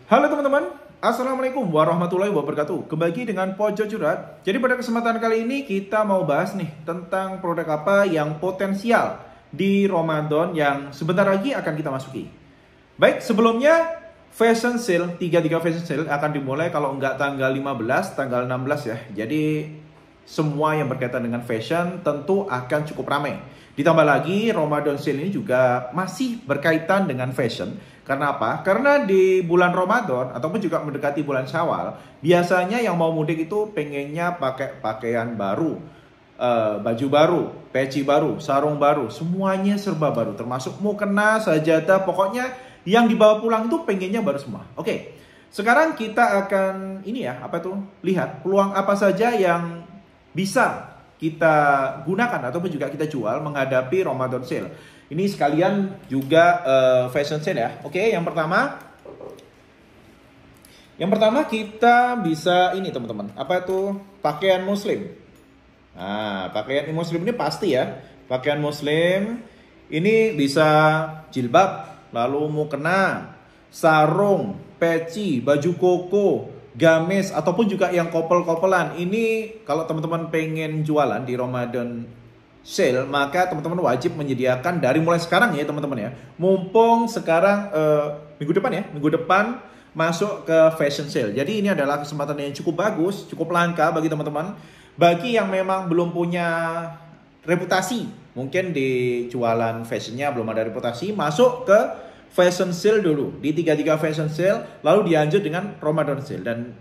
Halo teman-teman, Assalamualaikum warahmatullahi wabarakatuh. Kembali dengan Pojok Curhat. Jadi pada kesempatan kali ini kita mau bahas nih tentang produk apa yang potensial di Ramadan yang sebentar lagi akan kita masuki. Baik, sebelumnya Fashion Sale, 33 Fashion Sale akan dimulai kalau enggak tanggal 15, tanggal 16 ya. Jadi semua yang berkaitan dengan fashion tentu akan cukup ramai. Ditambah lagi Ramadan Sale ini juga masih berkaitan dengan fashion. Karena apa? Karena di bulan Ramadan ataupun juga mendekati bulan Syawal, biasanya yang mau mudik itu pengennya pakai pakaian baru, baju baru, peci baru, sarung baru, semuanya serba baru, termasuk mukena, sajadah, pokoknya yang dibawa pulang itu pengennya baru semua. Oke, sekarang kita akan lihat peluang apa saja yang bisa kita gunakan ataupun juga kita jual menghadapi Ramadan Sale. Ini sekalian juga fashion sale ya. Oke, yang pertama kita bisa ini teman-teman. Apa itu? Pakaian muslim. Nah, pakaian muslim ini pasti ya. Pakaian muslim ini bisa jilbab, lalu mukena, sarung, peci, baju koko, gamis ataupun juga yang kopel-kopelan. Ini kalau teman-teman pengen jualan di Ramadan Sale, maka teman-teman wajib menyediakan dari mulai sekarang ya teman-teman ya. Mumpung sekarang minggu depan masuk ke Fashion Sale. Jadi ini adalah kesempatan yang cukup bagus, cukup langka bagi teman-teman. Bagi yang memang belum punya reputasi, mungkin di jualan fashionnya belum ada reputasi, masuk ke Fashion Sale dulu. Di 33 Fashion Sale, lalu dilanjut dengan Ramadan Sale. Dan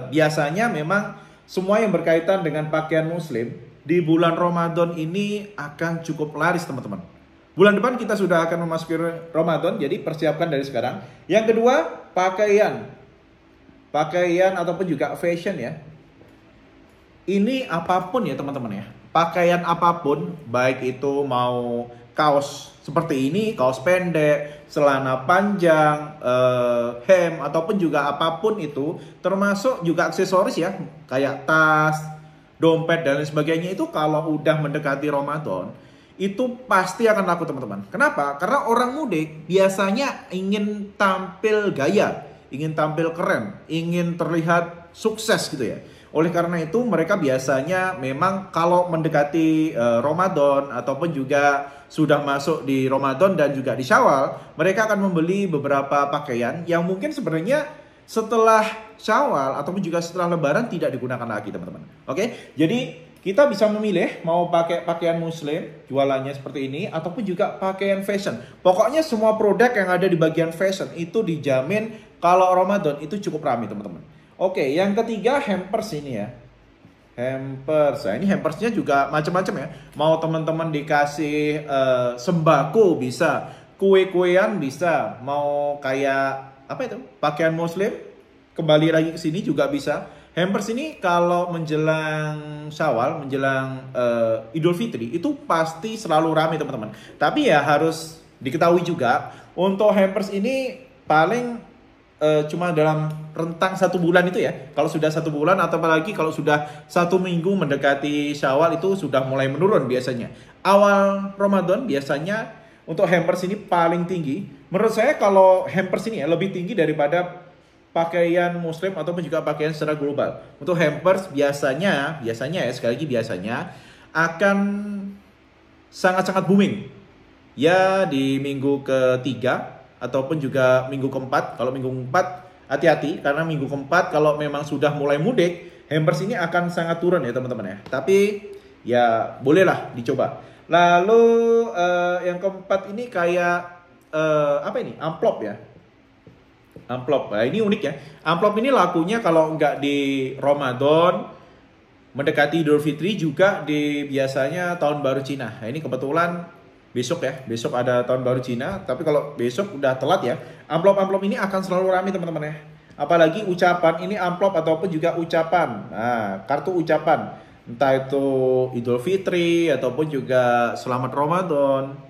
biasanya memang semua yang berkaitan dengan pakaian muslim di bulan Ramadan ini akan cukup laris teman-teman. Bulan depan kita sudah akan memasuki Ramadan, jadi persiapkan dari sekarang. Yang kedua, pakaian ataupun juga fashion ya. Ini apapun ya teman-teman ya. Pakaian apapun, baik itu mau kaos seperti ini, kaos pendek, celana panjang, hem, ataupun juga apapun itu, termasuk juga aksesoris ya, kayak tas, dompet dan lain sebagainya, itu kalau udah mendekati Ramadan itu pasti akan laku teman-teman. Kenapa? Karena orang mudik biasanya ingin tampil gaya, ingin tampil keren, ingin terlihat sukses gitu ya. Oleh karena itu mereka biasanya memang kalau mendekati Ramadan ataupun juga sudah masuk di Ramadan dan juga di Syawal, mereka akan membeli beberapa pakaian yang mungkin sebenarnya setelah Syawal ataupun juga setelah Lebaran tidak digunakan lagi teman-teman. Oke, jadi kita bisa memilih mau pakai pakaian muslim jualannya seperti ini ataupun juga pakaian fashion. Pokoknya semua produk yang ada di bagian fashion itu dijamin kalau Ramadan itu cukup ramai teman-teman. Oke, yang ketiga hampers ini ya. Hampers, nah ini hampersnya juga macam-macam ya. Mau teman-teman dikasih sembako bisa, kue-kuean bisa, mau kayak apa itu? Pakaian muslim, kembali lagi ke sini juga bisa. Hampers ini kalau menjelang Syawal, menjelang Idul Fitri itu pasti selalu ramai teman-teman. Tapi ya harus diketahui juga untuk hampers ini paling cuma dalam rentang 1 bulan itu ya. Kalau sudah 1 bulan atau apalagi kalau sudah 1 minggu mendekati Syawal itu sudah mulai menurun biasanya. Awal Ramadan biasanya untuk hampers ini paling tinggi. Menurut saya kalau hampers ini ya lebih tinggi daripada pakaian muslim ataupun juga pakaian secara global. Untuk hampers biasanya ya sekali lagi biasanya akan sangat-sangat booming. Ya di minggu ketiga ataupun juga minggu keempat. Kalau minggu keempat hati-hati karena minggu keempat kalau memang sudah mulai mudik, hampers ini akan sangat turun ya teman-teman ya. Tapi ya bolehlah dicoba. Lalu yang keempat ini kayak amplop ya. Amplop, nah ini unik ya. Amplop ini lakunya kalau nggak di Ramadan, mendekati Idul Fitri juga di biasanya tahun baru Cina. Nah ini kebetulan besok ya, besok ada tahun baru Cina. Tapi kalau besok udah telat ya, amplop-amplop ini akan selalu ramai teman-teman ya. Apalagi ucapan, ini amplop ataupun juga ucapan. Nah, kartu ucapan, entah itu Idul Fitri ataupun juga Selamat Ramadan,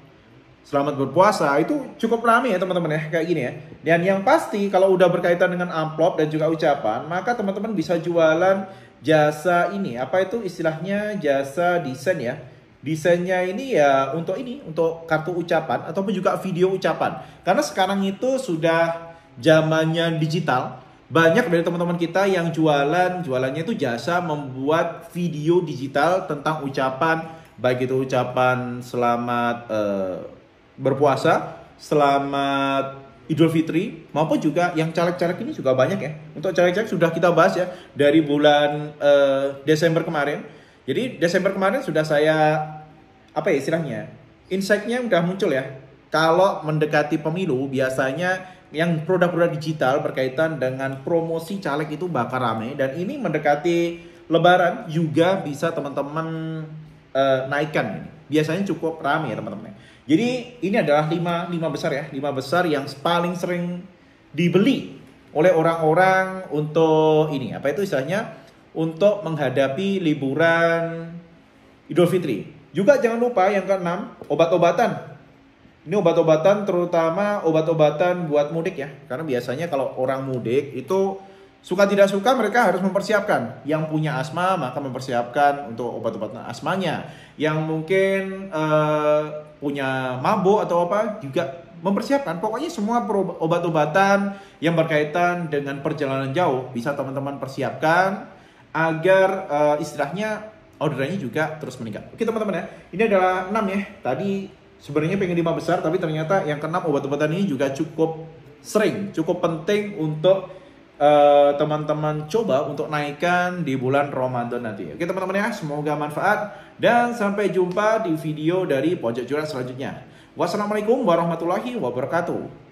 Selamat berpuasa, itu cukup ramai ya teman-teman ya, kayak gini ya. Dan yang pasti kalau udah berkaitan dengan amplop dan juga ucapan, maka teman-teman bisa jualan jasa ini, apa itu istilahnya jasa desain ya. Desainnya ini ya untuk kartu ucapan ataupun juga video ucapan. Karena sekarang itu sudah zamannya digital, banyak dari teman-teman kita yang jualannya itu jasa membuat video digital tentang ucapan, baik itu ucapan selamat berpuasa, selamat Idul Fitri, maupun juga yang caleg-caleg ini juga banyak ya. Untuk caleg-caleg sudah kita bahas ya dari bulan Desember kemarin. Jadi Desember kemarin sudah saya apa ya istilahnya, insight-nya udah muncul ya. Kalau mendekati pemilu biasanya yang produk-produk digital berkaitan dengan promosi caleg itu bakal rame, dan ini mendekati Lebaran juga bisa teman-teman naikkan ini. Biasanya cukup rame ya teman-teman. Jadi ini adalah 5 besar ya, 5 besar yang paling sering dibeli oleh orang-orang untuk ini apa itu istilahnya, untuk menghadapi liburan Idul Fitri. Juga jangan lupa yang keenam, obat-obatan. Ini obat-obatan, terutama obat-obatan buat mudik ya. Karena biasanya kalau orang mudik itu suka tidak suka mereka harus mempersiapkan. Yang punya asma maka mempersiapkan untuk obat-obatan asmanya. Yang mungkin punya mabuk atau apa juga mempersiapkan. Pokoknya semua obat-obatan yang berkaitan dengan perjalanan jauh bisa teman-teman persiapkan agar istilahnya orderannya juga terus meningkat. Oke teman-teman ya, ini adalah 6 ya. Tadi sebenarnya pengen 5 besar, tapi ternyata yang ke-6 obat-obatan ini juga cukup sering, cukup penting untuk teman-teman coba untuk naikkan di bulan Ramadan nanti. Oke teman-teman ya, semoga manfaat dan sampai jumpa di video dari Pojok Curhat selanjutnya. Wassalamualaikum warahmatullahi wabarakatuh.